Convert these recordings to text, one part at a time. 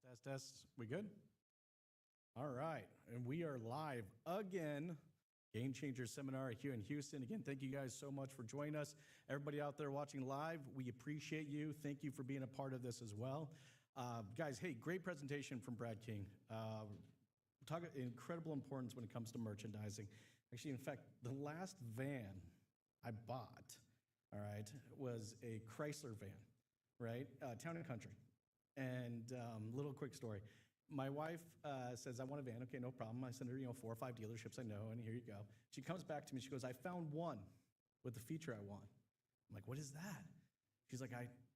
Test, test. We good? All right. And we are live again. Game Changer Seminar here in Houston. Again, thank you guys so much for joining us. Everybody out there watching live, we appreciate you. Thank you for being a part of this as well. Guys, hey, great presentation from Brad King. Talk incredible importance when it comes to merchandising. Actually, in fact, the last van I bought, all right, was a Chrysler van, right? Town and Country. And little quick story. My wife says, I want a van. Okay, no problem. I send her, 4 or 5 dealerships I know, and here you go. She comes back to me. She goes, I found one with the feature I want. I'm like, what is that? She's like,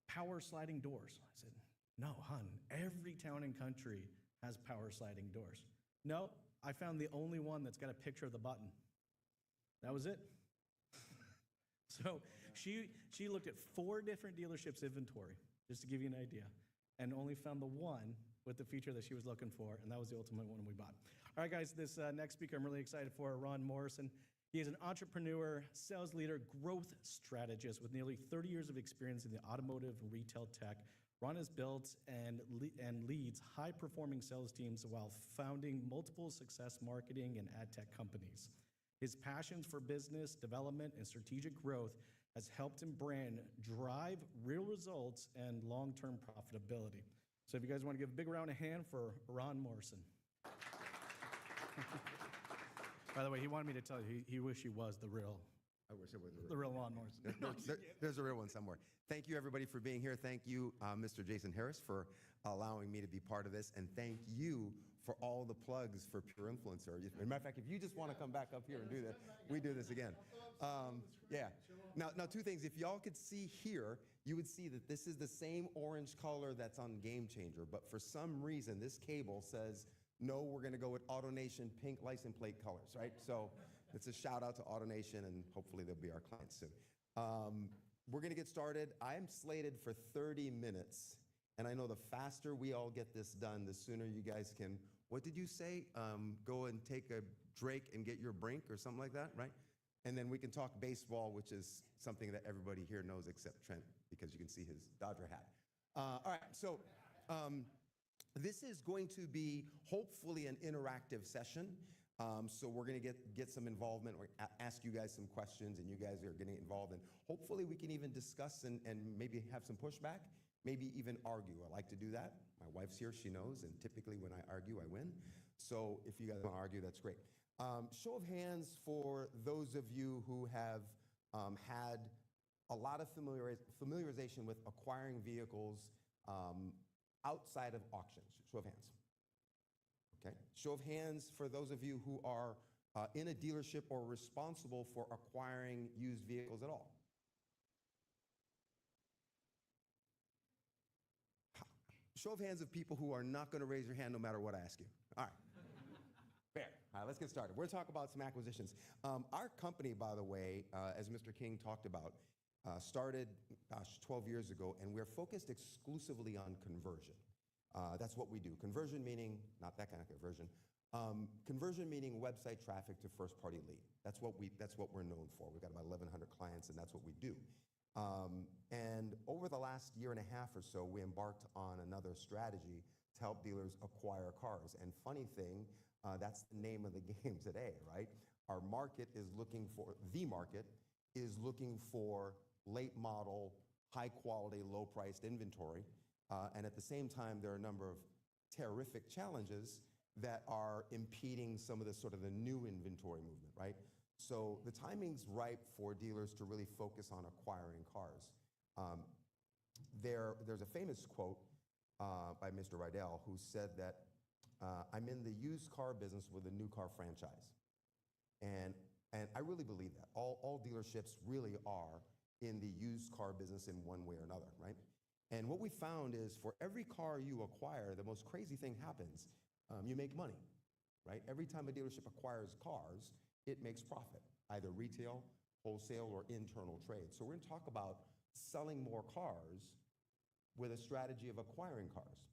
power sliding doors. I said, no, hon, every Town and Country has power sliding doors. No, I found the only one that's got a picture of the button. That was it. So she looked at 4 different dealerships' inventory, just to give you an idea, and only found the one with the feature that she was looking for, and that was the ultimate one we bought. All right, guys, this next speaker I'm really excited for, Ron Morrison. He is an entrepreneur, sales leader, growth strategist with nearly 30 years of experience in the automotive and retail tech. Ron has built and leads high-performing sales teams while founding multiple success marketing and ad tech companies. His passions for business development and strategic growth has helped him drive real results and long-term profitability. So if you guys want to give a big round of hand for Ron Morrison. By the way, he wanted me to tell you, he wished he was the real. I wish it was the real Ron Morrison. There's a real one somewhere. Thank you, everybody, for being here. Thank you, Mr. Jason Harris, for allowing me to be part of this. And thank you for all the plugs for Pureinfluencer. As a matter of fact, if you just want to come back up here and do that, we do this again. Yeah. Now, 2 things. If y'all could see here, you would see that this is the same orange color that's on Game Changer. But for some reason, this cable says, no, we're going to go with AutoNation pink license plate colors, right? So it's a shout out to AutoNation, and hopefully they'll be our clients soon. We're going to get started. I'm slated for 30 minutes, and I know the faster we all get this done, the sooner you guys can, what did you say? Go and take a Drake and get your Brink or something like that, right? And then we can talk baseball, which is something that everybody here knows except Trent, because you can see his Dodger hat. All right, so this is going to be hopefully an interactive session. So we're going to get some involvement. We're ask you guys some questions, and you guys are getting involved. And hopefully we can even discuss and maybe have some pushback, maybe even argue. I like to do that. My wife's here, she knows, and typically when I argue, I win. So if you guys want to argue, that's great. Show of hands for those of you who have had a lot of familiarization with acquiring vehicles outside of auctions. Show of hands. Okay. Show of hands for those of you who are in a dealership or responsible for acquiring used vehicles at all. Show of hands of people who are not going to raise your hand no matter what I ask you. All right. Fair. All right, let's get started. We're going to talk about some acquisitions. Our company, by the way, as Mr. King talked about, started, 12 years ago, and we're focused exclusively on conversion. That's what we do. Conversion meaning, not that kind of conversion. Conversion meaning website traffic to first-party lead. That's what we're known for. We've got about 1,100 clients, and that's what we do. And over the last year and a half or so, we embarked on another strategy to help dealers acquire cars. And funny thing, that's the name of the game today, right? The market is looking for late model, high quality, low priced inventory. And at the same time, there are a number of terrific challenges that are impeding some of the sort of the new inventory movement, right? So the timing's ripe for dealers to really focus on acquiring cars. There's a famous quote by Mr. Rydell who said that, I'm in the used car business with a new car franchise. And I really believe that. All dealerships really are in the used car business in one way or another, right? And what we found is for every car you acquire, the most crazy thing happens. You make money, right? Every time a dealership acquires cars, it makes profit, either retail, wholesale, or internal trade. So we're going to talk about selling more cars with a strategy of acquiring cars.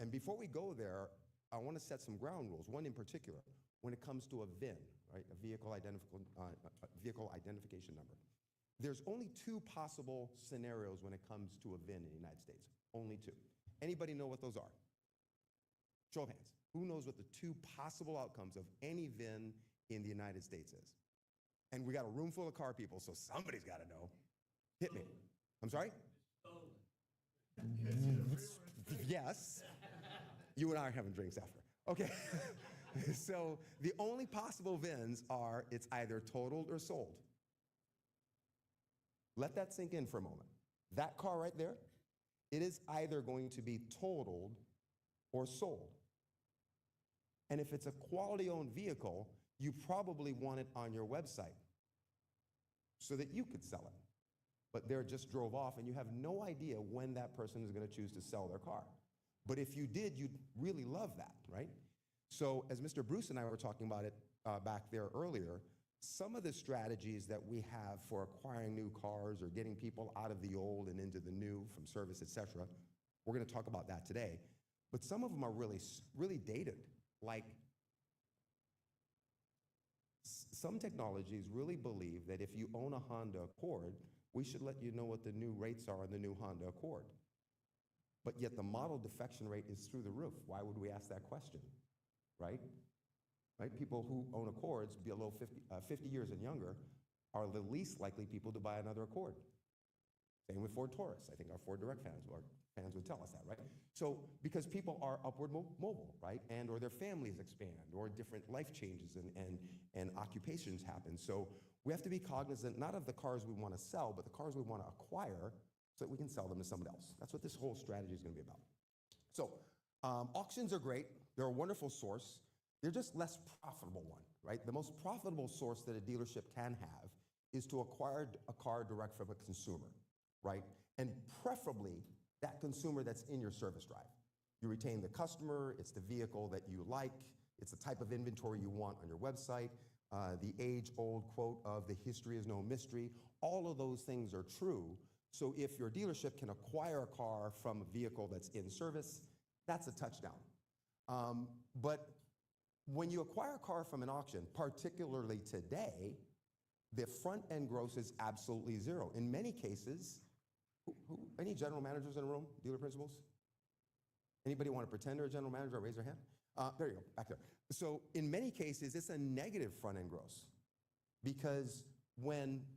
And before we go there, I want to set some ground rules. One in particular, when it comes to a VIN, right? A vehicle identification number. There's only 2 possible scenarios when it comes to a VIN in the United States. Only 2. Anybody know what those are? Show of hands. Who knows what the two possible outcomes of any VIN in the United States is? And we got a room full of car people, so somebody's got to know. Hit me. I'm sorry? Yes. You and I are having drinks after. Okay. So the only possible VINs are it's either totaled or sold. Let that sink in for a moment. That car right there, it is either going to be totaled or sold. And if it's a quality-owned vehicle, you probably want it on your website so that you could sell it. But they just drove off and you have no idea when that person is going to choose to sell their car. But if you did, you'd really love that, right? So as Mr. Bruce and I were talking about it back there earlier, some of the strategies that we have for acquiring new cars or getting people out of the old and into the new from service, et cetera, we're going to talk about that today. But some of them are really, really dated. Like some technologies really believe that if you own a Honda Accord, we should let you know what the new rates are on the new Honda Accord. But yet the model defection rate is through the roof. Why would we ask that question, right? Right? People who own Accords below 50 years and younger are the least likely people to buy another Accord. Same with Ford Taurus. I think our Ford Direct fans would tell us that, right? So because people are upward mobile, right? And or their families expand or different life changes and occupations happen. So we have to be cognizant not of the cars we want to sell, but the cars we want to acquire so that we can sell them to somebody else. That's what this whole strategy is going to be about. So auctions are great. They're a wonderful source. They're just less profitable one, right? The most profitable source that a dealership can have is to acquire a car direct from a consumer, right? And preferably that consumer that's in your service drive. You retain the customer, it's the vehicle that you like, it's the type of inventory you want on your website, the age-old quote of the history is no mystery. All of those things are true. So if your dealership can acquire a car from a vehicle that's in service, that's a touchdown. But when you acquire a car from an auction, particularly today, the front-end gross is absolutely zero. In many cases, any general managers in the room, dealer principals? Anybody want to pretend they're a general manager or raise their hand? There you go, back there. So in many cases, it's a negative front-end gross because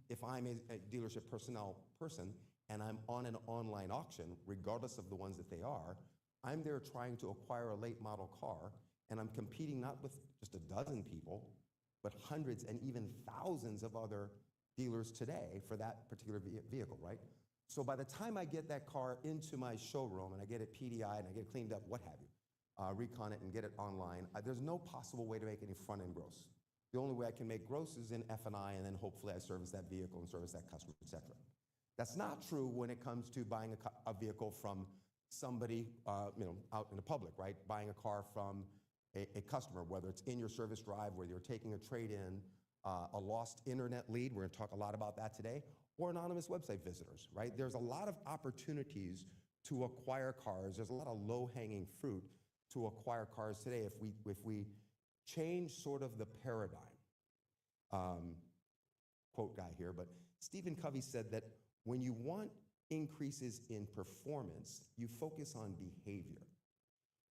if I'm a dealership personnel person and I'm on an online auction, regardless of the ones that they are, I'm there trying to acquire a late model car and I'm competing not with just a dozen people, but hundreds and even thousands of other dealers today for that particular vehicle, right? So by the time I get that car into my showroom and I get it PDI and I get it cleaned up, what have you, recon it and get it online, there's no possible way to make any front-end gross. The only way I can make gross is in F&I and then hopefully I service that vehicle and service that customer, et cetera. That's not true when it comes to buying a vehicle from somebody out in the public, right? Buying a car from a customer, whether it's in your service drive, whether you're taking a trade-in, a lost internet lead, we're going to talk a lot about that today, or anonymous website visitors, right? There's a lot of opportunities to acquire cars. There's a lot of low-hanging fruit to acquire cars today if we change sort of the paradigm. Quote guy here, but Stephen Covey said that when you want increases in performance, you focus on behavior.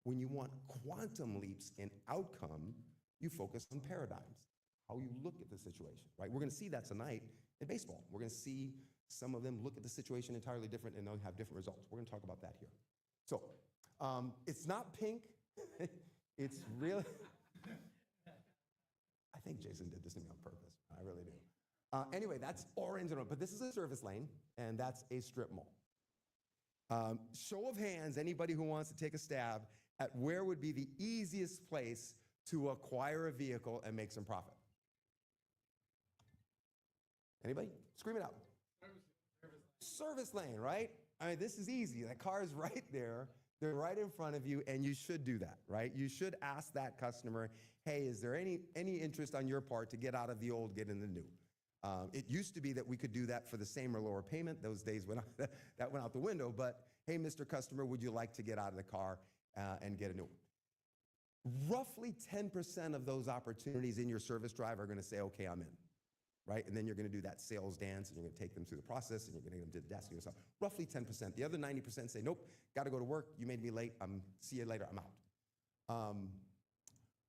When you want quantum leaps in outcome, you focus on paradigms, how you look at the situation, right? We're going to see that tonight in baseball. We're going to see some of them look at the situation entirely different and they'll have different results. We're going to talk about that here. So it's not pink. It's really, I think Jason did this to me on purpose. I really do. Anyway, that's orange, but this is a service lane and that's a strip mall. Show of hands, anybody who wants to take a stab at where would be the easiest place to acquire a vehicle and make some profit? Anybody? Scream it out. Service lane, right? I mean, this is easy. That car is right there. They're right in front of you, and you should do that, right? You should ask that customer, hey, is there any interest on your part to get out of the old, get in the new? It used to be that we could do that for the same or lower payment. Those days that went out the window, but hey, Mr. Customer, would you like to get out of the car and get a new one? Roughly 10% of those opportunities in your service drive are going to say, okay, I'm in, right? And then you're going to do that sales dance, and you're going to take them through the process, and you're going to get them to the desk and yourself. Roughly 10%. The other 90% say, nope, got to go to work. You made me late. See you later. I'm out.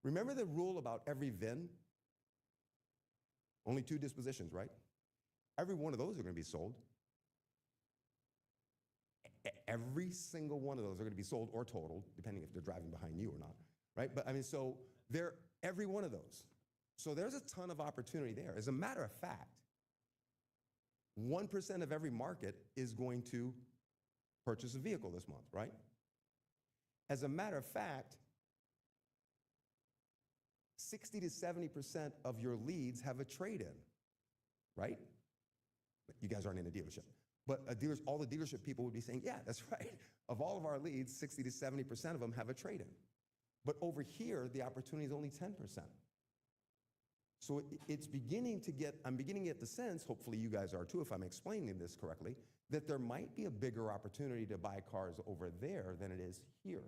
Remember the rule about every VIN? Only 2 dispositions, right? Every one of those are going to be sold. Every single one of those are going to be sold or totaled, depending if they're driving behind you or not, right? But I mean, so they're every one of those. So there's a ton of opportunity there. As a matter of fact, 1% of every market is going to purchase a vehicle this month, right? As a matter of fact, 60 to 70% of your leads have a trade-in, right? You guys aren't in a dealership. But all the dealership people would be saying, yeah, that's right. Of all of our leads, 60 to 70% of them have a trade-in. But over here, the opportunity is only 10%. So it's beginning to get, I'm beginning to get the sense, hopefully you guys are too, if I'm explaining this correctly, that there might be a bigger opportunity to buy cars over there than it is here.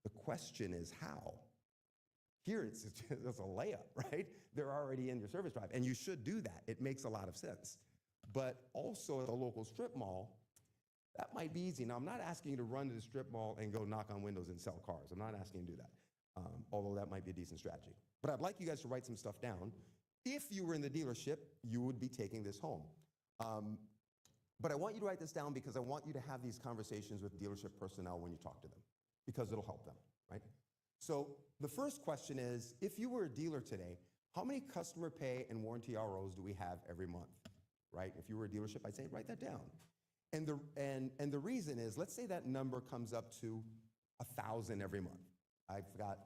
The question is how? Here, it's a layup, right? They're already in your service drive, and you should do that. It makes a lot of sense. But also at a local strip mall, that might be easy. Now, I'm not asking you to run to the strip mall and go knock on windows and sell cars. I'm not asking you to do that, although that might be a decent strategy. But I'd like you guys to write some stuff down. If you were in the dealership, you would be taking this home. But I want you to write this down because I want you to have these conversations with dealership personnel when you talk to them, because it'll help them, right? So the first question is, if you were a dealer today, how many customer pay and warranty ROs do we have every month, right? If you were a dealership, I'd say write that down. And the reason is, let's say that number comes up to 1,000 every month. I've got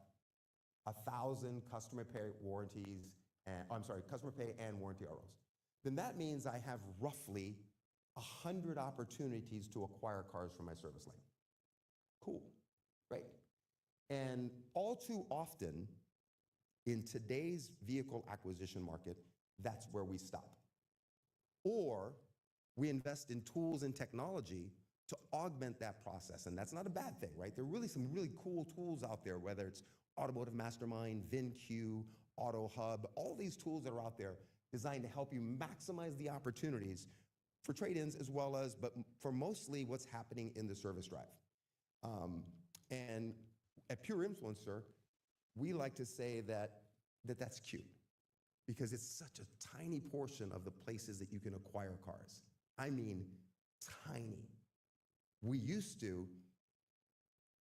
1,000 customer pay warranties, customer pay and warranty ROs. Then that means I have roughly 100 opportunities to acquire cars from my service lane. Cool, right? And all too often, in today's vehicle acquisition market, that's where we stop. Or we invest in tools and technology to augment that process, and that's not a bad thing, right? There are really some really cool tools out there, whether it's Automotive Mastermind, VinQ, AutoHub, all these tools that are out there designed to help you maximize the opportunities for trade-ins as well as, but for mostly what's happening in the service drive. And at Pureinfluencer, we like to say that's cute because it's such a tiny portion of the places that you can acquire cars. I mean, tiny. We used to,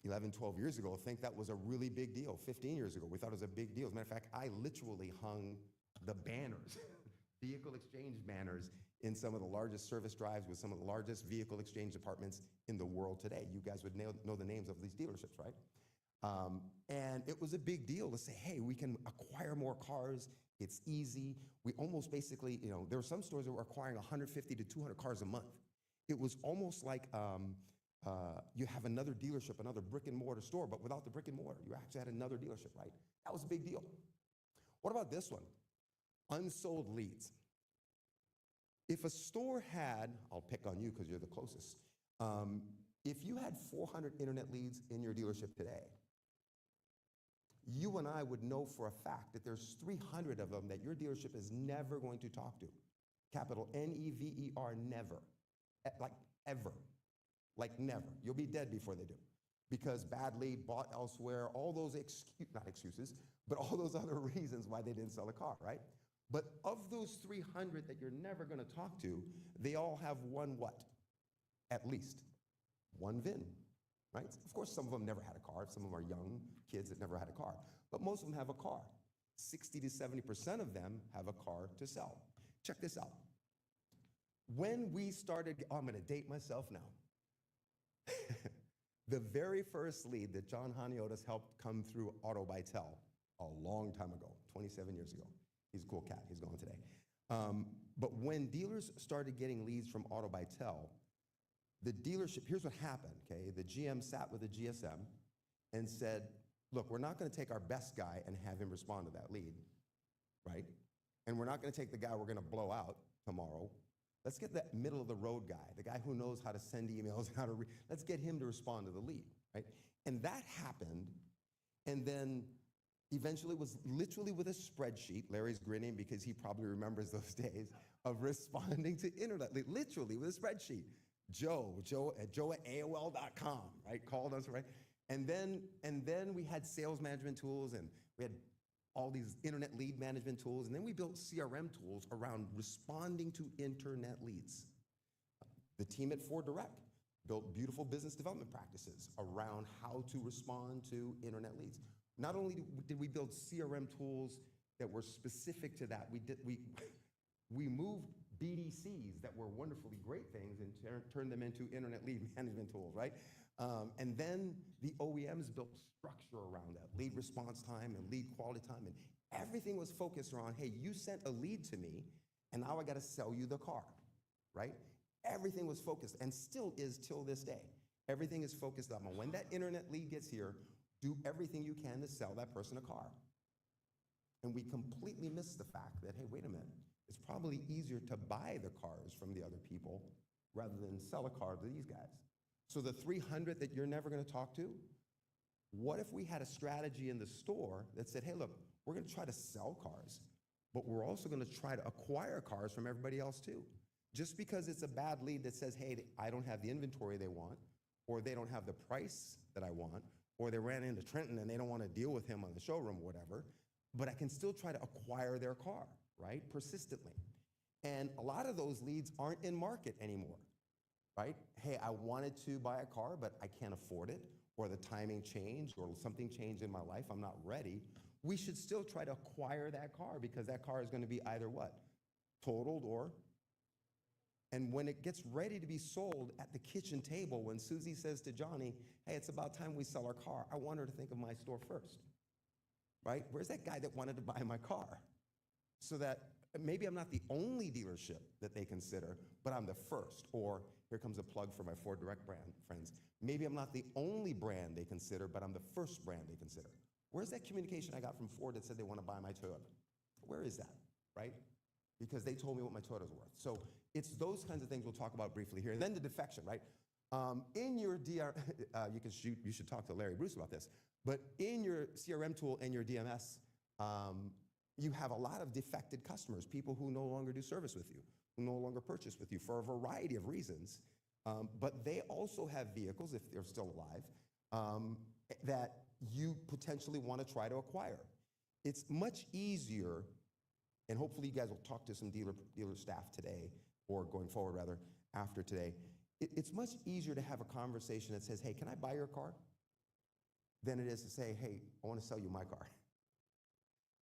11, 12 years ago, think that was a really big deal. 15 years ago, we thought it was a big deal. As a matter of fact, I literally hung the banners, vehicle exchange banners, in some of the largest service drives with some of the largest vehicle exchange departments in the world today. You guys would know the names of these dealerships, right? And it was a big deal to say, hey, we can acquire more cars. It's easy. We almost basically, there were some stores that were acquiring 150 to 200 cars a month. It was almost like you have another dealership, another brick and mortar store, but without the brick and mortar. You actually had another dealership, right? That was a big deal. What about this one? Unsold leads. If a store had, I'll pick on you because you're the closest. If you had 400 internet leads in your dealership today, you and I would know for a fact that there's 300 of them that your dealership is never going to talk to. Capital N-E-V-E-R, never. Like ever. Like never. You'll be dead before they do. Because bad lead, bought elsewhere, all those not excuses, but all those other reasons why they didn't sell a car, right? But of those 300 that you're never going to talk to, they all have one what? At least one VIN, right? Of course, some of them never had a car. Some of them are young kids that never had a car. But most of them have a car. 60 to 70% of them have a car to sell. Check this out. When we started, I'm going to date myself now. The very first lead that John Haniotis helped come through Auto by Tel a long time ago, 27 years ago. He's a cool cat. He's gone today. But when dealers started getting leads from Auto by Tel, the dealership, here's what happened, okay? The GM sat with the GSM and said, look, we're not going to take our best guy and have him respond to that lead, right? And we're not going to take the guy we're going to blow out tomorrow. Let's get that middle of the road guy, the guy who knows how to send emails, let's get him to respond to the lead, right? And that happened, and then eventually it was literally with a spreadsheet. Larry's grinning because he probably remembers those days of responding to internet, literally with a spreadsheet. Joe at AOL.com, right? Called us, right? And then we had sales management tools, and we had all these internet lead management tools, and then we built CRM tools around responding to internet leads. The team at Ford Direct built beautiful business development practices around how to respond to internet leads. Not only did we build CRM tools that were specific to that, we moved BDCs that were wonderfully great things and turned them into internet lead management tools, right? And then the OEMs built structure around that, lead response time and lead quality time, and everything was focused around, hey, you sent a lead to me, and now I gotta sell you the car, right? Everything was focused, and still is till this day. Everything is focused on when that internet lead gets here, do everything you can to sell that person a car. And we completely missed the fact that, hey, wait a minute, it's probably easier to buy the cars from the other people rather than sell a car to these guys. So the 300 that you're never gonna talk to, what if we had a strategy in the store that said, hey, look, we're gonna try to sell cars, but we're also gonna try to acquire cars from everybody else too. Just because it's a bad lead that says, hey, I don't have the inventory they want, or they don't have the price that I want, or they ran into Trenton and they don't wanna deal with him on the showroom or whatever, but I can still try to acquire their car, right, persistently. And a lot of those leads aren't in market anymore, right? Hey, I wanted to buy a car, but I can't afford it, or the timing changed, or something changed in my life, I'm not ready. We should still try to acquire that car because that car is gonna be either what? Totaled or, and when it gets ready to be sold at the kitchen table, when Susie says to Johnny, hey, it's about time we sell our car, I want her to think of my store first, right? Where's that guy that wanted to buy my car? So that maybe I'm not the only dealership that they consider, but I'm the first. Or here comes a plug for my Ford Direct brand friends. Maybe I'm not the only brand they consider, but I'm the first brand they consider. Where's that communication I got from Ford that said they want to buy my Toyota? Where is that, right? Because they told me what my Toyota's worth. So it's those kinds of things we'll talk about briefly here. And then the defection, right? In your DR, you should talk to Larry Bruce about this, but in your CRM tool and your DMS, you have a lot of defected customers, people who no longer do service with you, who no longer purchase with you for a variety of reasons. But they also have vehicles, if they're still alive, that you potentially want to try to acquire. It's much easier, and hopefully you guys will talk to some dealer staff today, or going forward rather, after today. It's much easier to have a conversation that says, hey, can I buy your car? Than it is to say, hey, I want to sell you my car.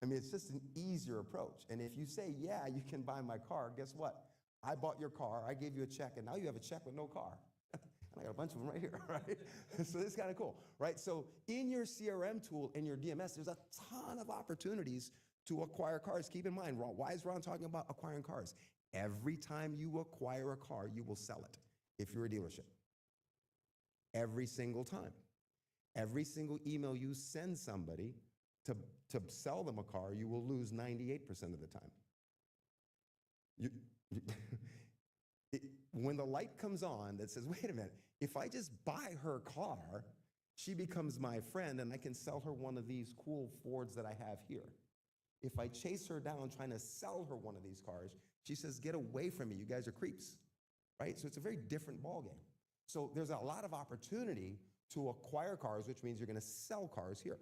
I mean, it's just an easier approach. And if you say, yeah, you can buy my car, guess what? I bought your car, I gave you a check, and now you have a check with no car. And I got a bunch of them right here, right? So this is kind of cool, right? So in your CRM tool and your DMS, there's a ton of opportunities to acquire cars. Keep in mind, Ron, why is Ron talking about acquiring cars? Every time you acquire a car, you will sell it if you're a dealership. Every single time. Every single email you send somebody to sell them a car, you will lose 98% of the time. When the light comes on that says, wait a minute, if I just buy her car, she becomes my friend and I can sell her one of these cool Fords that I have here. If I chase her down trying to sell her one of these cars, she says, get away from me, you guys are creeps, right? So it's a very different ballgame. So there's a lot of opportunity to acquire cars, which means you're gonna sell cars here.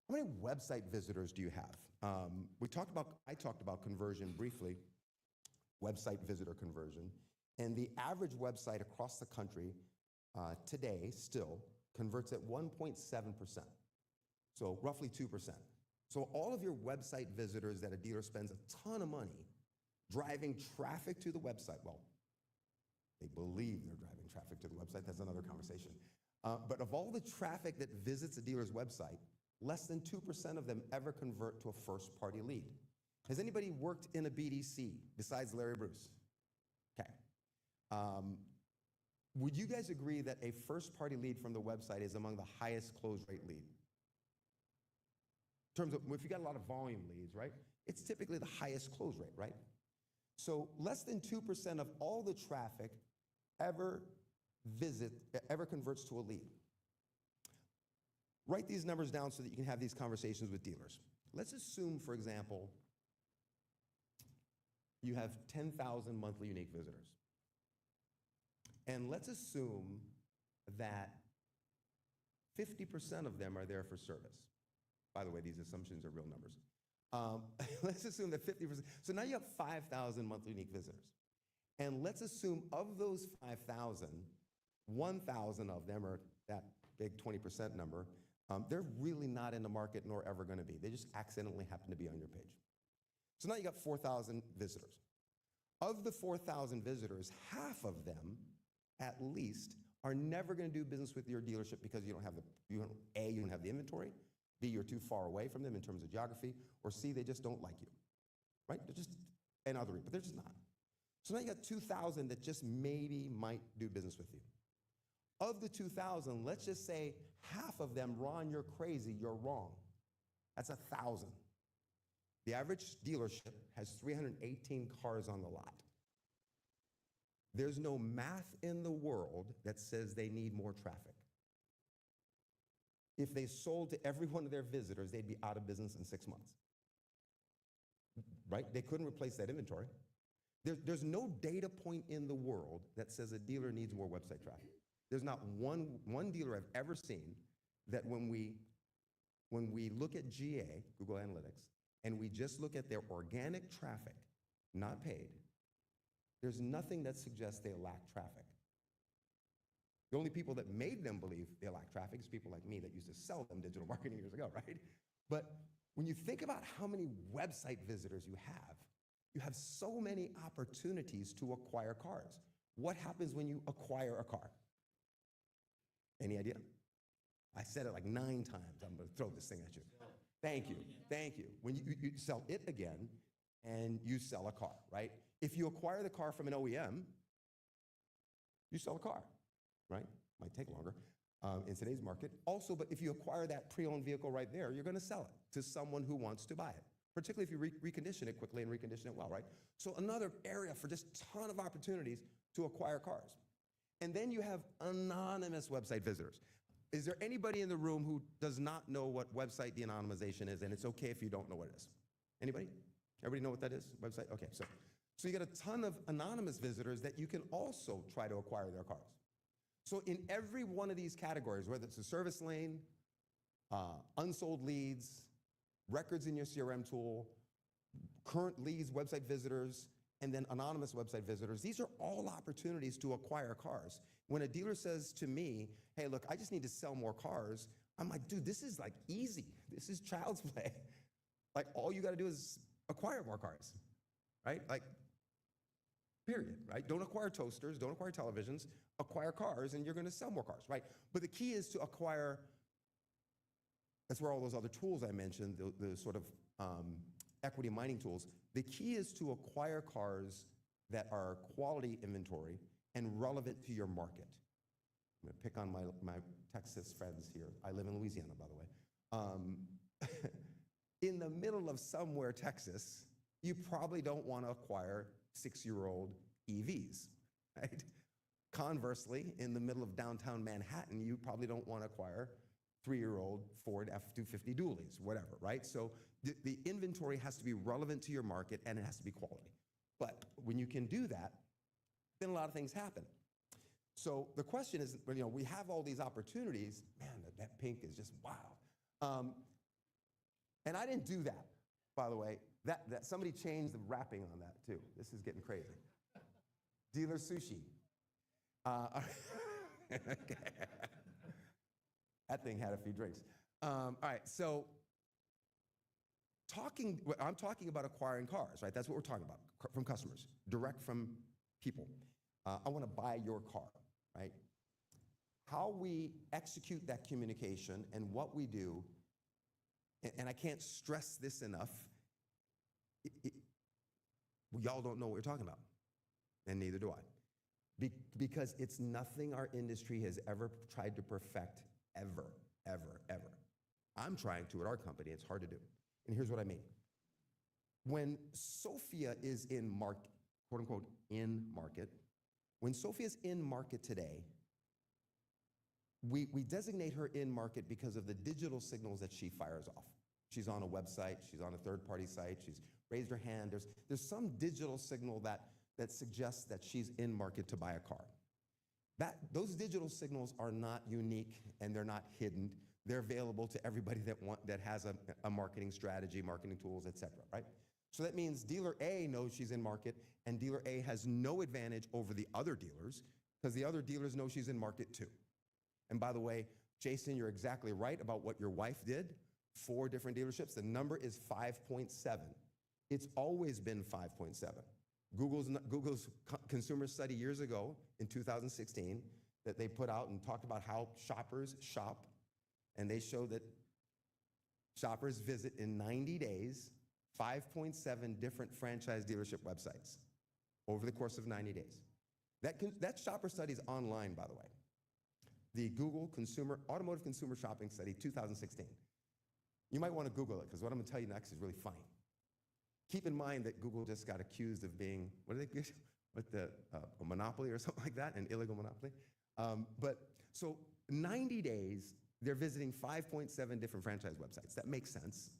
How many website visitors do you have? I talked about conversion briefly, website visitor conversion, and the average website across the country today still converts at 1.7%, so roughly 2%. So all of your website visitors that a dealer spends a ton of money driving traffic to the website, well, they believe they're driving traffic to the website, that's another conversation. But of all the traffic that visits a dealer's website, less than 2% of them ever convert to a first-party lead. Has anybody worked in a BDC besides Larry Bruce? Okay. Would you guys agree that a first-party lead from the website is among the highest close rate lead? In terms of, if you got a lot of volume leads, right? It's typically the highest close rate, right? So less than 2% of all the traffic ever converts to a lead. Write these numbers down so that you can have these conversations with dealers. Let's assume, for example, you have 10,000 monthly unique visitors. And let's assume that 50% of them are there for service. By the way, these assumptions are real numbers. Let's assume that 50%. So now you have 5,000 monthly unique visitors. And let's assume of those 5,000, 1,000 of them are that big 20% number. They're really not in the market nor ever going to be. They just accidentally happen to be on your page. So now you got 4,000 visitors. Of the 4,000 visitors, half of them, at least, are never going to do business with your dealership because you don't have you don't have the inventory, B, you're too far away from them in terms of geography, or C, they just don't like you, right? They're just, and other, but they're just not. So now you got 2,000 that just maybe might do business with you. Of the 2,000, let's just say half of them, Ron, you're crazy, you're wrong. That's 1,000. The average dealership has 318 cars on the lot. There's no math in the world that says they need more traffic. If they sold to every one of their visitors, they'd be out of business in 6 months. Right? They couldn't replace that inventory. There's no data point in the world that says a dealer needs more website traffic. There's not one dealer I've ever seen that when we look at GA, Google Analytics, and we just look at their organic traffic, not paid, there's nothing that suggests they lack traffic. The only people that made them believe they lack traffic is people like me that used to sell them digital marketing years ago, right? But when you think about how many website visitors you have so many opportunities to acquire cars. What happens when you acquire a car? Any idea? I said it like 9 times. I'm going to throw this thing at you. Thank you. Thank you. When you sell it again and you sell a car, right? If you acquire the car from an OEM, you sell a car, right? Might take longer in today's market. Also, but if you acquire that pre-owned vehicle right there, you're going to sell it to someone who wants to buy it, particularly if you recondition it quickly and recondition it well, right? So another area for just a ton of opportunities to acquire cars. And then you have anonymous website visitors. Is there anybody in the room who does not know what website de-anonymization is, and it's okay if you don't know what it is? Anybody? Everybody know what that is? Website? Okay, so you get a ton of anonymous visitors that you can also try to acquire their cars. So in every one of these categories, whether it's a service lane, unsold leads, records in your CRM tool, current leads, website visitors, and then anonymous website visitors, these are all opportunities to acquire cars. When a dealer says to me, hey, look, I just need to sell more cars, I'm like, dude, this is like easy. This is child's play. Like, all you got to do is acquire more cars, right? Like, period, right? Don't acquire toasters, don't acquire televisions, acquire cars, and you're going to sell more cars, right? But the key is to acquire, that's where all those other tools I mentioned, the sort of equity mining tools, the key is to acquire cars that are quality inventory and relevant to your market. I'm going to pick on my Texas friends here. I live in Louisiana, by the way. In the middle of somewhere, Texas, you probably don't want to acquire 6-year-old EVs, right? Conversely, in the middle of downtown Manhattan, you probably don't want to acquire 3-year-old Ford F-250 dualies, whatever, right? So the inventory has to be relevant to your market and it has to be quality. But when you can do that, then a lot of things happen. So the question is, we have all these opportunities. Man, that pink is just wow. And I didn't do that, by the way. That somebody changed the wrapping on that too. This is getting crazy. Dealer sushi. Okay. That thing had a few drinks. All right, so I'm talking about acquiring cars, right? That's what we're talking about, from customers, direct from people. I want to buy your car, right? How we execute that communication and what we do, and I can't stress this enough, y'all don't know what we're talking about, and neither do I. Because it's nothing our industry has ever tried to perfect, ever, ever, ever. I'm trying to at our company. It's hard to do. And here's what I mean. When Sophia is in market, quote unquote, in market, when Sophia's in market today, we designate her in market because of the digital signals that she fires off. She's on a website, she's on a third-party site, she's raised her hand. There's some digital signal that suggests that she's in market to buy a car. Those digital signals are not unique and they're not hidden. They're available to everybody that has a marketing strategy, marketing tools, et cetera, right? So that means dealer A knows she's in market, and dealer A has no advantage over the other dealers because the other dealers know she's in market too. And by the way, Jason, you're exactly right about what your wife did. 4 different dealerships. The number is 5.7. It's always been 5.7. Google's consumer study years ago in 2016 that they put out and talked about how shoppers shop, and they show that shoppers visit in 90 days 5.7 different franchise dealership websites over the course of 90 days. That shopper study is online, by the way. The Google Automotive Consumer Shopping Study 2016. You might want to Google it because what I'm going to tell you next is really funny. Keep in mind that Google just got accused of being, what did they get? With a monopoly or something like that, an illegal monopoly. So 90 days, they're visiting 5.7 different franchise websites. That makes sense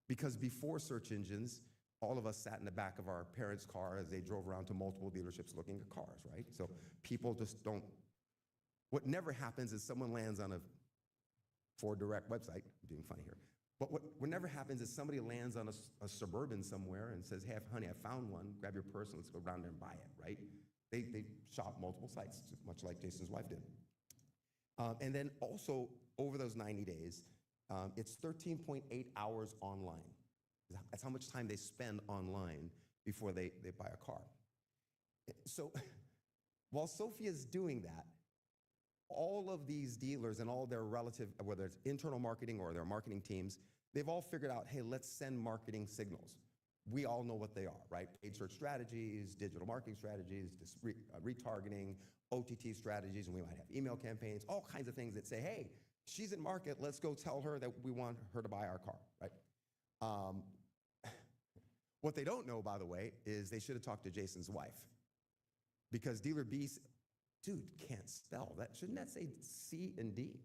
because before search engines, all of us sat in the back of our parents' car as they drove around to multiple dealerships looking at cars, right? So people just don't, what never happens is someone lands on a Ford Direct website, I'm being funny here, but what never happens is somebody lands on a Suburban somewhere and says, hey, honey, I found one, grab your purse and let's go down there and buy it, right? They shop multiple sites, much like Jason's wife did. And then also, over those 90 days, it's 13.8 hours online. That's how much time they spend online before they buy a car. So while Sophia's doing that, all of these dealers and all their relative, whether it's internal marketing or their marketing teams, they've all figured out, hey, let's send marketing signals. We all know what they are, right? Paid search strategies, digital marketing strategies, retargeting, OTT strategies, and we might have email campaigns, all kinds of things that say, hey, she's in market, let's go tell her that we want her to buy our car, right? What they don't know, by the way, is they should have talked to Jason's wife. Because dealer B, dude, can't spell that. Shouldn't that say C and D?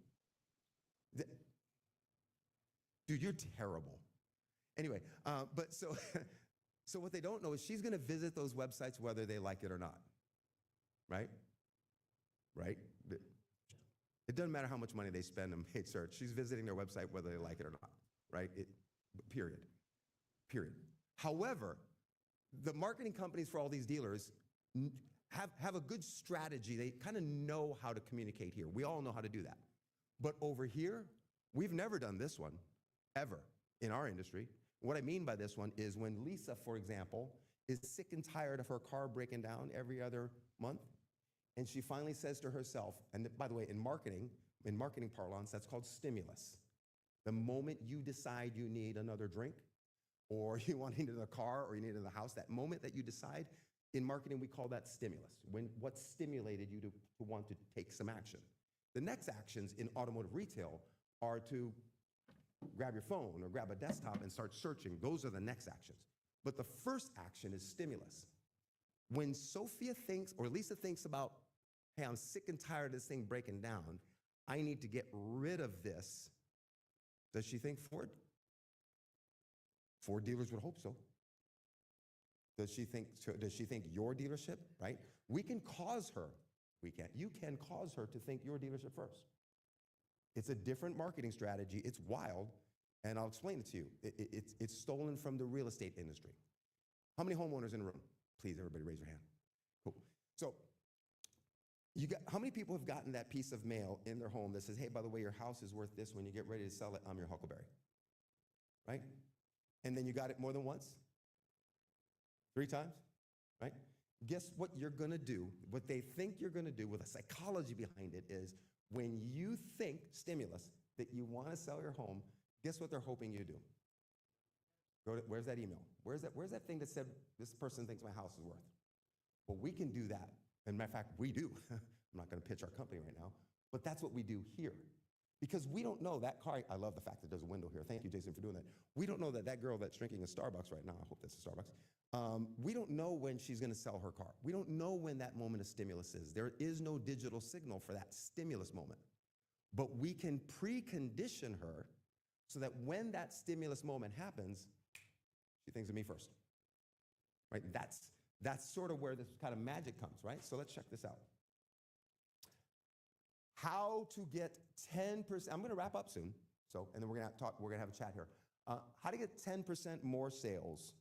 Dude, you're terrible. Anyway, so what they don't know is she's going to visit those websites whether they like it or not, right? Right? It doesn't matter how much money they spend on paid search. She's visiting their website whether they like it or not, right? Period. However, the marketing companies for all these dealers have a good strategy. They kind of know how to communicate here. We all know how to do that. But over here, we've never done this one, ever, in our industry. What I mean by this one is when Lisa, for example, is sick and tired of her car breaking down every other month, and she finally says to herself, and by the way, in marketing parlance, that's called stimulus. The moment you decide you need another drink, or you want to need a car, or you need it in the house, that moment that you decide, in marketing, we call that stimulus, what stimulated you to want to take some action. The next actions in automotive retail are to grab your phone or grab a desktop and start searching. Those are the next actions. But the first action is stimulus. When Sophia thinks, or Lisa thinks about, hey, I'm sick and tired of this thing breaking down, I need to get rid of this, does she think Ford? Ford dealers would hope so. Does she think your dealership, right? We can cause her, you can cause her to think your dealership first. It's a different marketing strategy. It's wild, and I'll explain it to you. It's stolen from the real estate industry. How many homeowners in the room? Please, everybody raise your hand. Cool. So, how many people have gotten that piece of mail in their home that says, hey, by the way, your house is worth this. When you get ready to sell it, I'm your Huckleberry, right? And then you got it more than once? 3 times, right? Guess what you're gonna do, what they think you're gonna do with a psychology behind it is when you think, stimulus, that you wanna sell your home, guess what they're hoping you do? Where's that email? Where's that thing that said this person thinks my house is worth? Well, we can do that. And matter of fact, we do. I'm not gonna pitch our company right now, but that's what we do here. Because we don't know that car, I love the fact that there's a window here. Thank you, Jason, for doing that. We don't know that girl that's drinking a Starbucks right now, I hope that's a Starbucks, we don't know when she's gonna sell her car. We don't know when that moment of stimulus is. There is no digital signal for that stimulus moment. But we can precondition her so that when that stimulus moment happens, she thinks of me first, right? That's sort of where this kind of magic comes, right? So let's check this out. how to get 10%. I'm going to wrap up soon. So, and then we're going to talk, we're going to have a chat here. How to get 10% more sales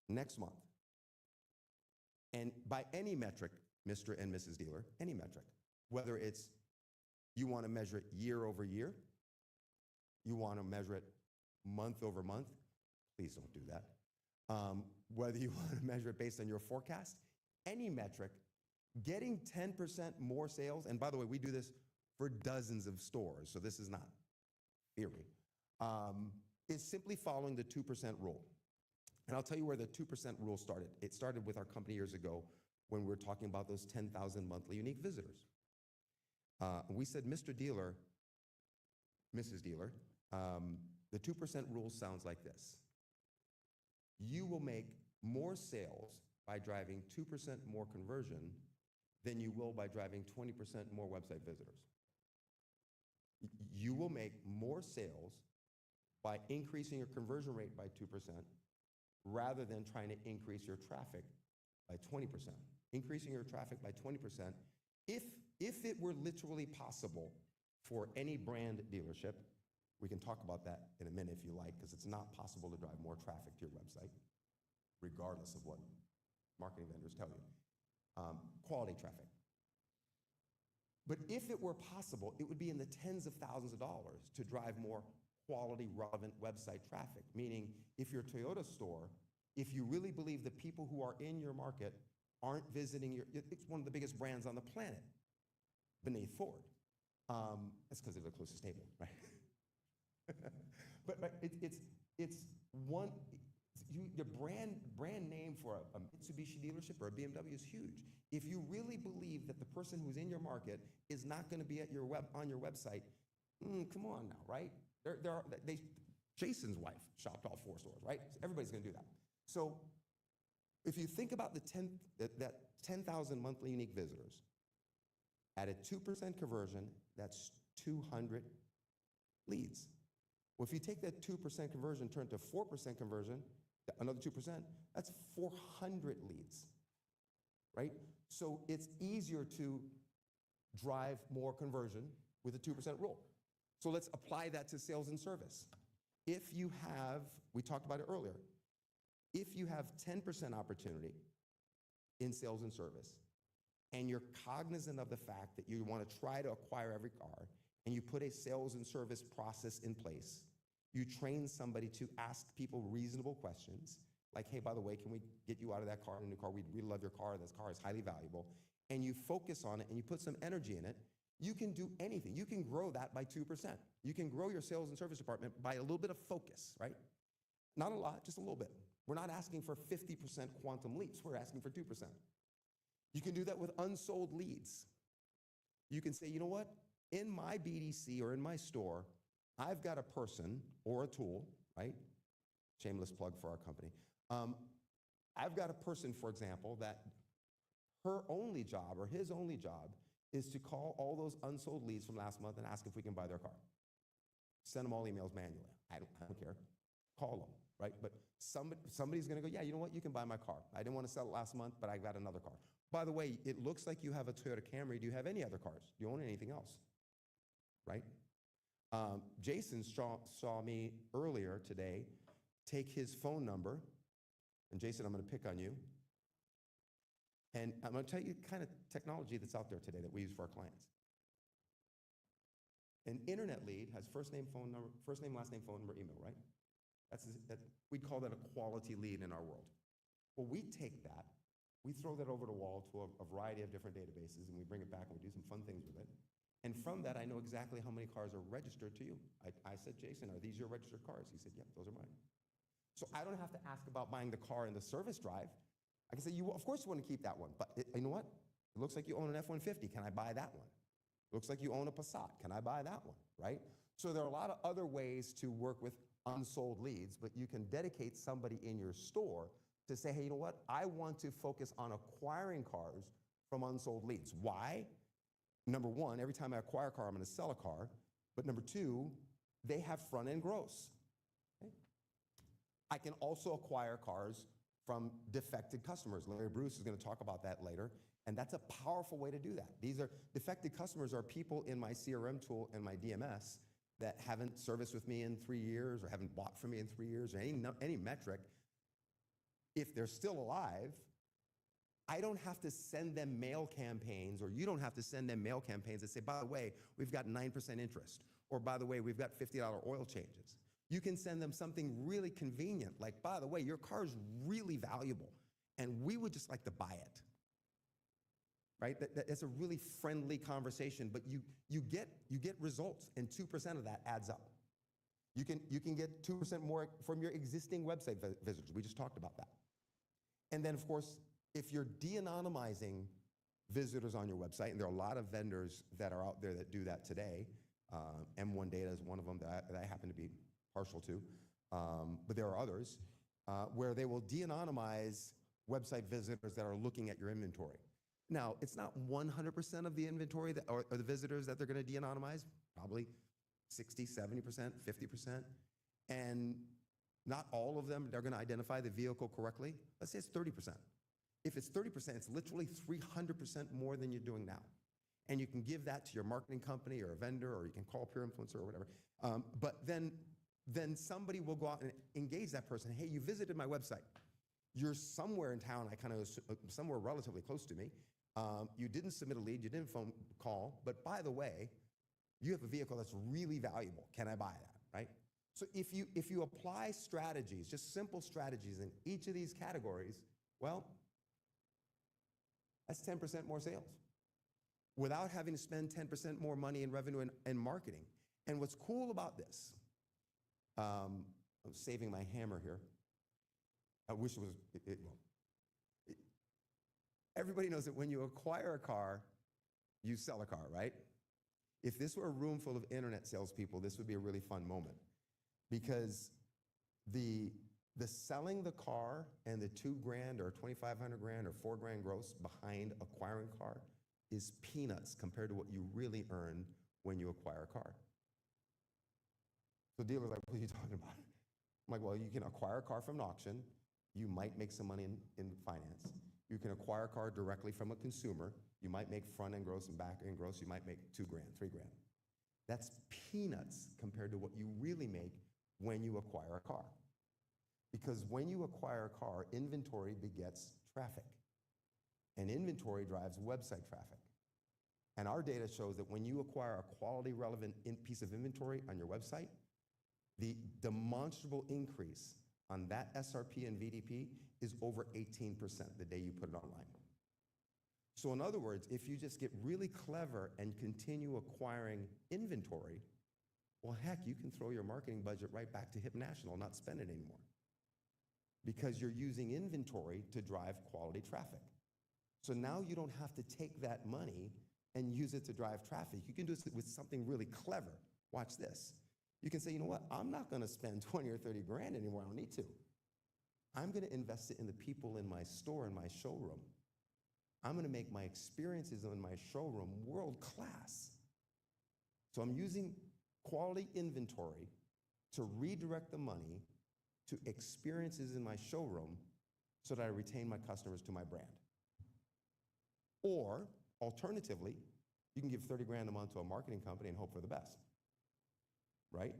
next month. And by any metric, Mr. and Mrs. Dealer, any metric, whether it's you want to measure it year over year, you want to measure it month over month, please don't do that. Whether you want to measure it based on your forecast, any metric, getting 10% more sales, and by the way, we do this for dozens of stores, so this is not theory, is simply following the 2% rule. And I'll tell you where the 2% rule started. It started with our company years ago when we were talking about those 10,000 monthly unique visitors. We said, Mr. Dealer, Mrs. Dealer, the 2% rule sounds like this. You will make more sales by driving 2% more conversion than you will by driving 20% more website visitors. You will make more sales by increasing your conversion rate by 2% rather than trying to increase your traffic by 20%. Increasing your traffic by 20%, if it were literally possible for any brand dealership, we can talk about that in a minute if you like, because it's not possible to drive more traffic to your website, regardless of what marketing vendors tell you. Quality traffic. But if it were possible, it would be in the tens of thousands of dollars to drive more quality, relevant website traffic. Meaning, if your Toyota store, if you really believe the people who are in your market aren't visiting your, it's one of the biggest brands on the planet, beneath Ford. That's because they're the closest neighbor, right? but it's one, your brand name for a Mitsubishi dealership or a BMW is huge. If you really believe that the person who's in your market is not going to be at your on your website, come on now, right? Jason's wife shopped all 4 stores, right? So everybody's going to do that. So if you think about that 10,000 monthly unique visitors, at a 2% conversion, that's 200 leads. Well, if you take that 2% conversion, turn it to 4% conversion, another 2%, that's 400 leads, right? So it's easier to drive more conversion with a 2% rule. So let's apply that to sales and service. If you have, we talked about it earlier, if you have 10% opportunity in sales and service, and you're cognizant of the fact that you want to try to acquire every car, and you put a sales and service process in place, you train somebody to ask people reasonable questions, like, hey, by the way, can we get you out of that car in a new car? We really love your car. This car is highly valuable. And you focus on it and you put some energy in it, you can do anything. You can grow that by 2%. You can grow your sales and service department by a little bit of focus, right? Not a lot, just a little bit. We're not asking for 50% quantum leaps. We're asking for 2%. You can do that with unsold leads. You can say, you know what? In my BDC or in my store, I've got a person or a tool, right? Shameless plug for our company. I've got a person, for example, that her only job or his only job is to call all those unsold leads from last month and ask if we can buy their car. Send them all emails manually. I don't care. Call them, right? But somebody's going to go, yeah, you know what? You can buy my car. I didn't want to sell it last month, but I got another car. By the way, it looks like you have a Toyota Camry. Do you have any other cars? Do you own anything else? Right? Jason saw me earlier today take his phone number, and Jason, I'm going to pick on you, and I'm going to tell you the kind of technology that's out there today that we use for our clients. An internet lead has first name, phone number, first name, last name, phone number, email, right? We call that a quality lead in our world. Well, we take that, we throw that over the wall to a variety of different databases, and we bring it back and we do some fun things with it. And from that, I know exactly how many cars are registered to you. I said, Jason, are these your registered cars? He said, yep, those are mine. So I don't have to ask about buying the car in the service drive. I can say, of course you want to keep that one, but you know what? It looks like you own an F-150. Can I buy that one? It looks like you own a Passat. Can I buy that one, right? So there are a lot of other ways to work with unsold leads, but you can dedicate somebody in your store to say, hey, you know what? I want to focus on acquiring cars from unsold leads. Why? Number one, every time I acquire a car, I'm going to sell a car. But number two, they have front-end gross. Okay? I can also acquire cars from defected customers. Larry Bruce is going to talk about that later. And that's a powerful way to do that. These are defected customers are people in my CRM tool and my DMS that haven't serviced with me in 3 years or haven't bought from me in 3 years or any metric. If they're still alive, I don't have to send them mail campaigns, or you don't have to send them mail campaigns that say, by the way, we've got 9% interest, or by the way, we've got $50 oil changes. You can send them something really convenient, like, by the way, your car is really valuable, and we would just like to buy it. Right? That's a really friendly conversation, but you get results, and 2% of that adds up. You can get 2% more from your existing website visitors. We just talked about that. And then, of course, if you're de-anonymizing visitors on your website, and there are a lot of vendors that are out there that do that today, M1 Data is one of them that I happen to be partial to, but there are others, where they will de-anonymize website visitors that are looking at your inventory. Now, it's not 100% of the inventory or the visitors that they're going to de-anonymize, probably 60, 70%, 50%, and not all of them are going to identify the vehicle correctly. Let's say it's 30%. If it's 30%, it's literally 300% more than you're doing now. And you can give that to your marketing company or a vendor, or you can call Pureinfluencer or whatever. But then somebody will go out and engage that person. Hey, you visited my website. You're somewhere in town, somewhere relatively close to me. You didn't submit a lead, you didn't phone call, but by the way, you have a vehicle that's really valuable. Can I buy that, right? So if you apply strategies, just simple strategies in each of these categories, well, that's 10% more sales without having to spend 10% more money in revenue and marketing. And what's cool about this, I'm saving my hammer here. I wish it was, everybody knows that when you acquire a car, you sell a car, right? If this were a room full of internet salespeople, this would be a really fun moment, because the selling the car and the $2,000 or $2,500 or $4,000 gross behind acquiring a car is peanuts compared to what you really earn when you acquire a car. So dealers are like, what are you talking about? I'm like, well, you can acquire a car from an auction. You might make some money in finance. You can acquire a car directly from a consumer. You might make front end gross and back end gross. You might make $2,000, $3,000. That's peanuts compared to what you really make when you acquire a car. Because when you acquire a car, inventory begets traffic. And inventory drives website traffic. And our data shows that when you acquire a quality relevant piece of inventory on your website, the demonstrable increase on that SRP and VDP is over 18% the day you put it online. So in other words, if you just get really clever and continue acquiring inventory, well, heck, you can throw your marketing budget right back to Hip National, not spend it anymore. Because you're using inventory to drive quality traffic. So now you don't have to take that money and use it to drive traffic. You can do it with something really clever. Watch this. You can say, you know what, I'm not going to spend 20 or 30 grand anymore. I don't need to. I'm going to invest it in the people in my store, in my showroom. I'm going to make my experiences in my showroom world class. So I'm using quality inventory to redirect the money to experiences in my showroom so that I retain my customers to my brand. Or, alternatively, you can give 30 grand a month to a marketing company and hope for the best, right?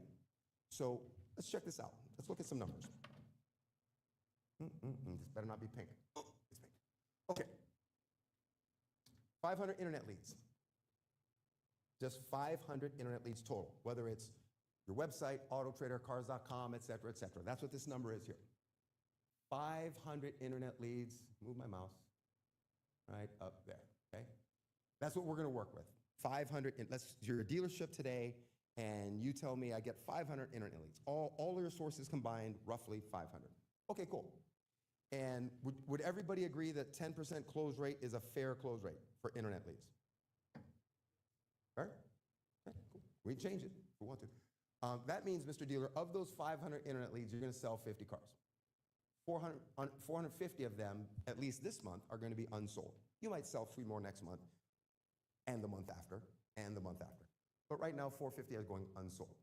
So let's check this out. Let's look at some numbers. This better not be pink. Oh, it's pink. Okay. 500 internet leads. Just 500 internet leads total, whether it's your website, AutoTrader, Cars.com, et cetera, et cetera. That's what this number is here. 500 internet leads. Move my mouse. Right up there, okay? That's what we're going to work with. 500, you're a dealership today, and you tell me I get 500 internet leads. All your sources combined, roughly 500. Okay, cool. And would everybody agree that 10% close rate is a fair close rate for internet leads? All right? Okay, cool. We can change it if we want to. That means, Mr. Dealer, of those 500 internet leads, you're going to sell 50 cars. 450 of them, at least this month, are going to be unsold. You might sell 3 more next month, and the month after, and the month after. But right now, 450 are going unsold.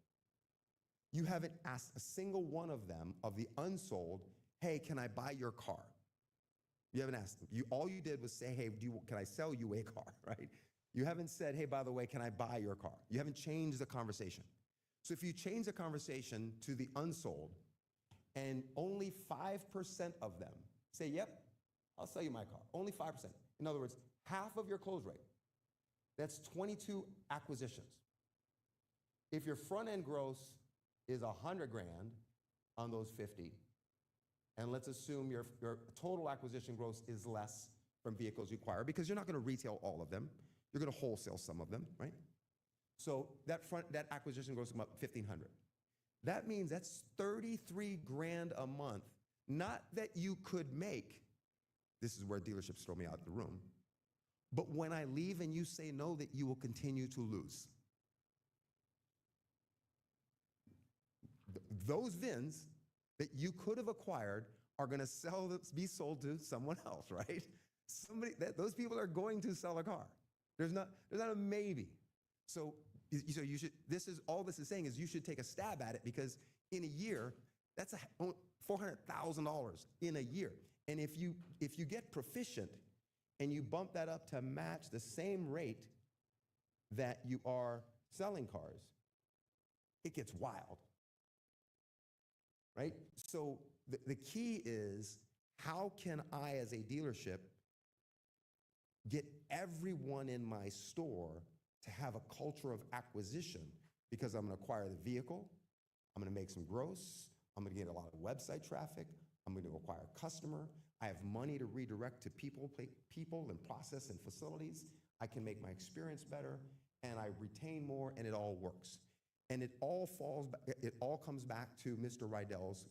You haven't asked a single one of them, of the unsold, hey, can I buy your car? You haven't asked them. All you did was say, hey, can I sell you a car, right? You haven't said, hey, by the way, can I buy your car? You haven't changed the conversation. So if you change the conversation to the unsold, and only 5% of them say, yep, I'll sell you my car. Only 5%. In other words, half of your close rate. That's 22 acquisitions. If your front end gross is 100 grand on those 50, and let's assume your total acquisition gross is less from vehicles you acquire, because you're not going to retail all of them. You're going to wholesale some of them, right? So that acquisition gross is about 1,500. That means that's 33 grand a month. Not that you could make, this is where dealerships throw me out of the room, but when I leave and you say no, that you will continue to lose. Those VINs that you could have acquired are going to be sold to someone else, right? Those people are going to sell a car. There's not a maybe. So you should. All this is saying is you should take a stab at it, because in a year, that's $400,000 in a year. And if you get proficient and you bump that up to match the same rate that you are selling cars, it gets wild, right? So the key is, how can I as a dealership get everyone in my store to have a culture of acquisition? Because I'm going to acquire the vehicle, I'm going to make some gross, I'm going to get a lot of website traffic, I'm going to acquire a customer, I have money to redirect to people and process and facilities, I can make my experience better, and I retain more, and it all works. And it all comes back to Mr. Rydell's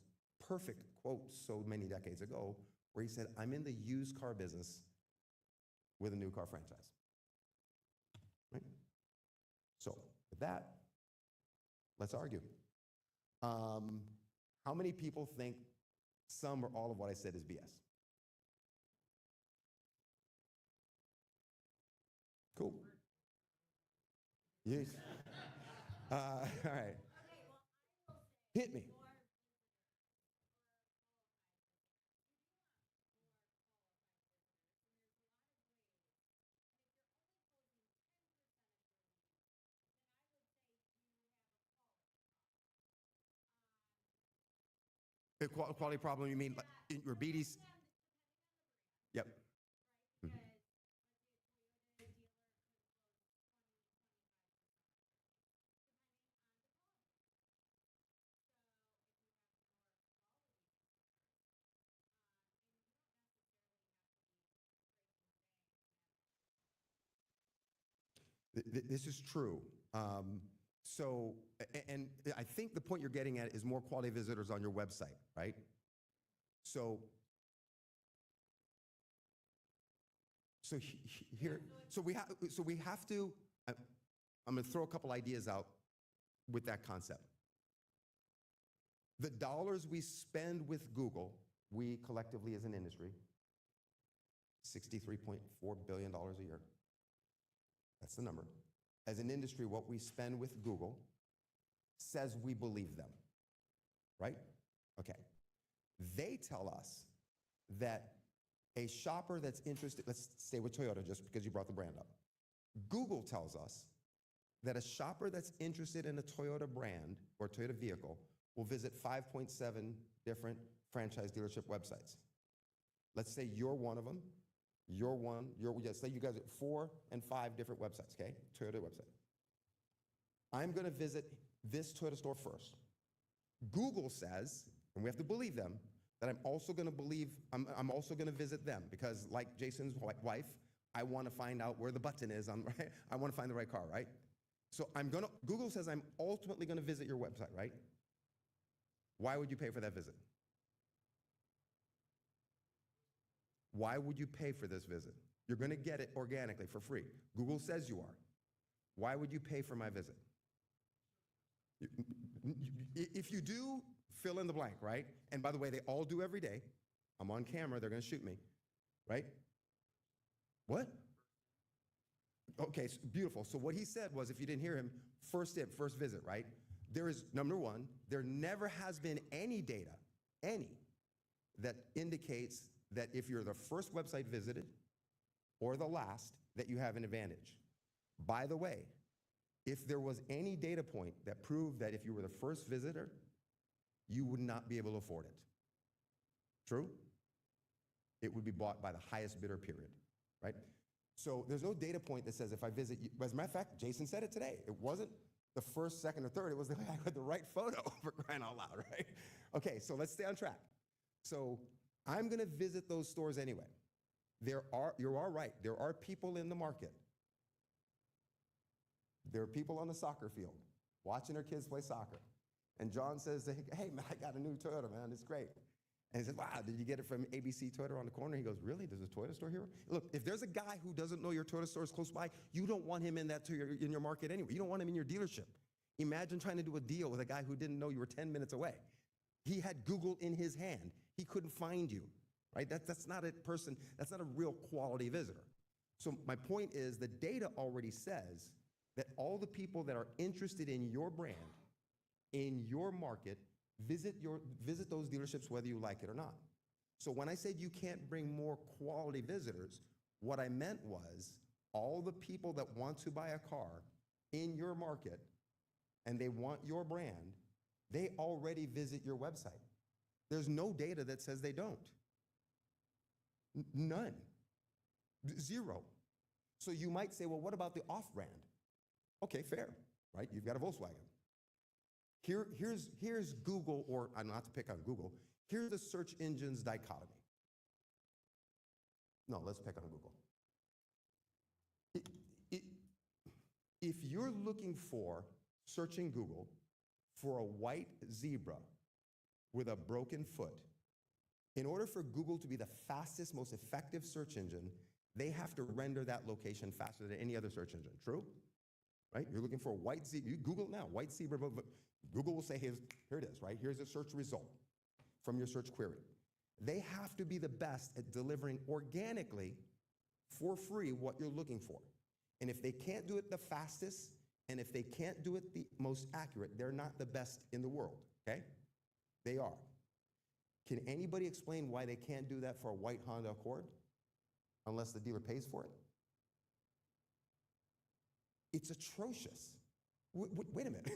perfect quote so many decades ago, where he said, I'm in the used car business with a new car franchise, right? So with that, let's argue. How many people think some or all of what I said is BS? Cool. Yes. All right. Hit me. The quality problem, you mean like in your BDs? Yep. Mhm. This is true. And I think the point you're getting at is more quality visitors on your website, right? So we have to, I'm going to throw a couple ideas out with that concept. The dollars we spend with Google, we collectively as an industry, $63.4 billion a year. That's the number. As an industry, what we spend with Google says we believe them, right? Okay. They tell us that a shopper that's interested, let's stay with Toyota just because you brought the brand up. Google tells us that a shopper that's interested in a Toyota brand or Toyota vehicle will visit 5.7 different franchise dealership websites. Let's say you're one of them. Say you guys are 4 and 5 different websites, okay? Toyota website. I'm going to visit this Toyota store first. Google says, and we have to believe them, that I'm also going to visit them, because like Jason's wife, I want to find out where the button is on, right? I want to find the right car, right? So Google says I'm ultimately going to visit your website, right? Why would you pay for that visit? Why would you pay for this visit? You're going to get it organically for free. Google says you are. Why would you pay for my visit? If you do, fill in the blank, right? And by the way, they all do every day. I'm on camera, they're going to shoot me, right? What? Okay, so beautiful. So what he said was, if you didn't hear him, first visit, right? There is, number one, there never has been any data, that indicates that if you're the first website visited or the last, that you have an advantage. By the way, if there was any data point that proved that if you were the first visitor, you would not be able to afford it. True? It would be bought by the highest bidder, period, right? So there's no data point that says if I visit you, as a matter of fact, Jason said it today. It wasn't the first, second, or third. It was the guy with the right photo, for crying out loud, right? Okay, so let's stay on track. So I'm gonna visit those stores anyway. You are right, there are people in the market. There are people on the soccer field watching their kids play soccer. And John says, hey man, I got a new Toyota, man, it's great. And he says, wow, did you get it from ABC Toyota on the corner? He goes, really, there's a Toyota store here? Look, if there's a guy who doesn't know your Toyota store is close by, you don't want him in your market anyway. You don't want him in your dealership. Imagine trying to do a deal with a guy who didn't know you were 10 minutes away. He had Google in his hand. He couldn't find you, right? That's not a person, that's not a real quality visitor. So my point is the data already says that all the people that are interested in your brand, in your market, visit those dealerships whether you like it or not. So when I said you can't bring more quality visitors, what I meant was all the people that want to buy a car in your market and they want your brand, they already visit your website. There's no data that says they don't. None. Zero. So you might say, well, what about the off-brand? Okay, fair, right? You've got a Volkswagen. Here's Google, or not to pick on Google, here's the search engine's dichotomy. No, let's pick on Google. If you're looking for, searching Google, for a white zebra with a broken foot, in order for Google to be the fastest, most effective search engine, they have to render that location faster than any other search engine, true? Right? You're looking for a white zebra, you Google now, white zebra, Google will say, here it is, right? Here's a search result from your search query. They have to be the best at delivering organically for free what you're looking for. And if they can't do it the fastest, and if they can't do it the most accurate, they're not the best in the world, okay? They are. Can anybody explain why they can't do that for a white Honda Accord unless the dealer pays for it? It's atrocious. Wait a minute.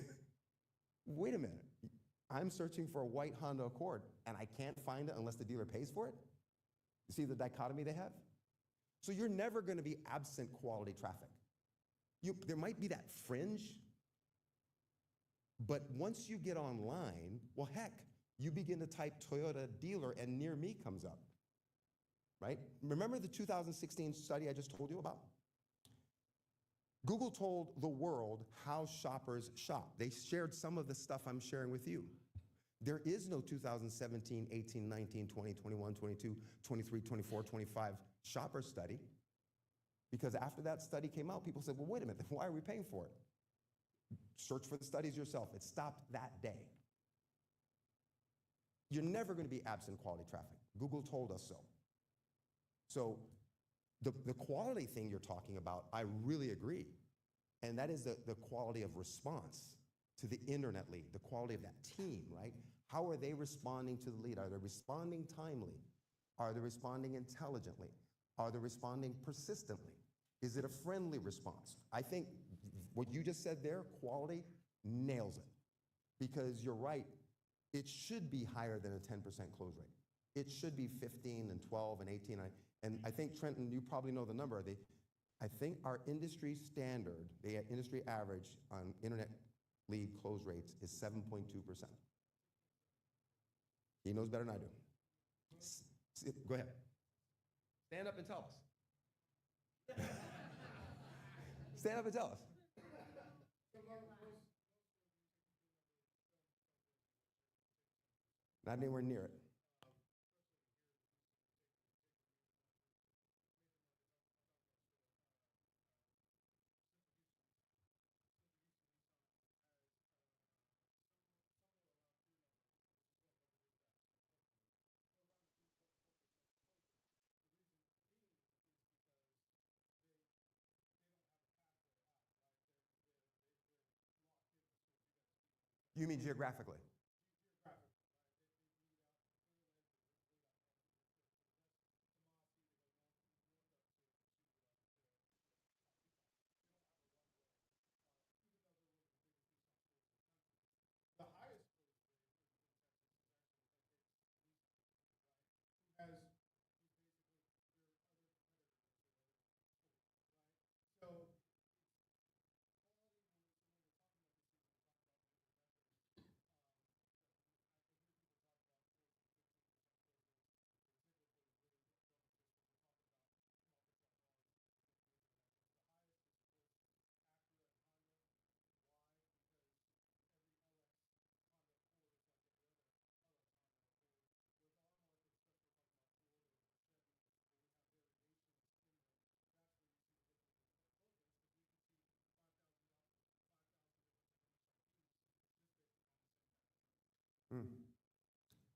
Wait a minute. I'm searching for a white Honda Accord and I can't find it unless the dealer pays for it? You see the dichotomy they have? So you're never going to be absent quality traffic. There might be that fringe, but once you get online, well, heck, you begin to type Toyota dealer and near me comes up, right? Remember the 2016 study I just told you about? Google told the world how shoppers shop. They shared some of the stuff I'm sharing with you. There is no 2017, 18, 19, 20, 21, 22, 23, 24, 25 shopper study. Because after that study came out, people said, well, wait a minute, why are we paying for it? Search for the studies yourself. It stopped that day. You're never going to be absent quality traffic. Google told us so. So the quality thing you're talking about, I really agree. And that is the quality of response to the internet lead, the quality of that team, right? How are they responding to the lead? Are they responding timely? Are they responding intelligently? Are they responding persistently? Is it a friendly response? I think what you just said there, quality, nails it. Because you're right, it should be higher than a 10% close rate. It should be 15 and 12 and 18. And I think, Trenton, you probably know the number. I think our industry standard, the industry average on internet lead close rates is 7.2%. He knows better than I do. Go ahead. Stand up and tell us. Stand up and tell us. Not anywhere near it. You mean geographically?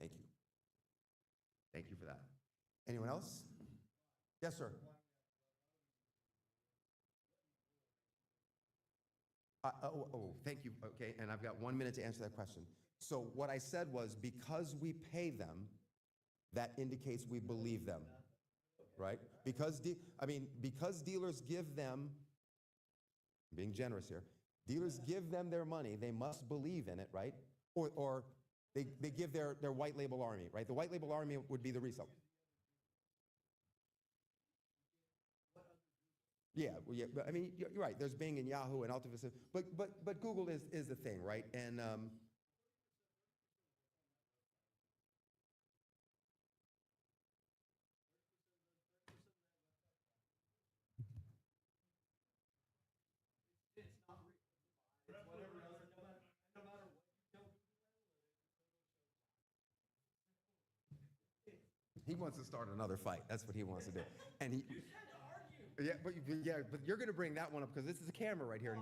Thank you. Thank you for that. Anyone else? Yes, sir. Thank you. Okay, and I've got 1 minute to answer that question. So what I said was because we pay them, that indicates we believe them, right? Because because dealers give them, I'm being generous here, dealers give them their money, they must believe in it, right? Or they give their white label army, right? The white label army would be the reseller. Yeah, well, yeah, but I mean, you're right. There's Bing and Yahoo and AltaVista, but Google is the thing, right? And he wants to start another fight. That's what he wants to do. And he, yeah, but you're going to bring that one up because this is a camera right here.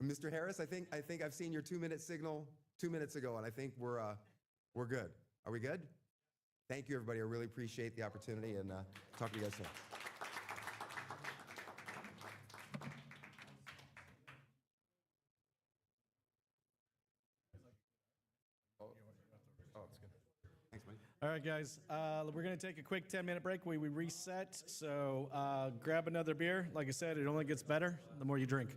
Mr. Harris, I think I've seen your 2-minute signal 2 minutes ago, and I think we're good. Are we good? Thank you, everybody. I really appreciate the opportunity, and talk to you guys soon. All right, guys, we're going to take a quick 10-minute break where we reset. So grab another beer. Like I said, it only gets better the more you drink.